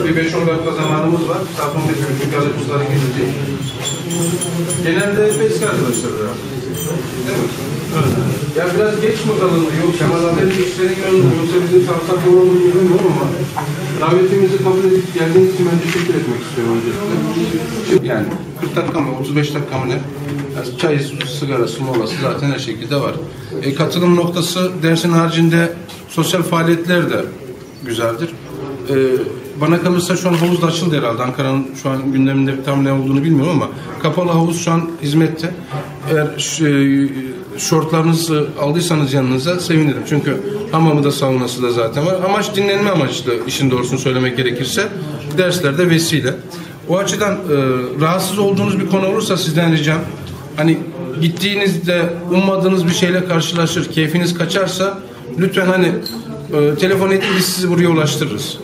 Bir 5-10 dakika zamanımız var. Saat 15 çünkü arkadaşlara gidecek. Genelde eski arkadaşlar var. Değil mi? Evet. Ya biraz geç mi kalındı? Yok Kemal Haber'in işleri görüyorum. Yoksa bizim sarsak yorumunu bilmiyorum ama davetimizi kabul edip geldiğiniz için ben teşekkür etmek istiyorum öncelikle. Yani 40 dakika mı, 35 dakika mı ne? Yani çay, sigarası, molası zaten her şekilde var. Katılım noktası dersin haricinde sosyal faaliyetler de güzeldir. Bana kalırsa şu an havuz da açıldı herhalde. Ankara'nın şu an gündeminde tam ne olduğunu bilmiyorum ama kapalı havuz şu an hizmette. Eğer şortlarınızı aldıysanız yanınıza sevinirim. Çünkü hamamı da saunası da zaten var. Amaç dinlenme amaçlı, işin doğrusunu söylemek gerekirse. Derslerde vesile. O açıdan rahatsız olduğunuz bir konu olursa sizden ricam, hani gittiğinizde ummadığınız bir şeyle karşılaşır, keyfiniz kaçarsa lütfen hani telefon edin, biz sizi buraya ulaştırırız.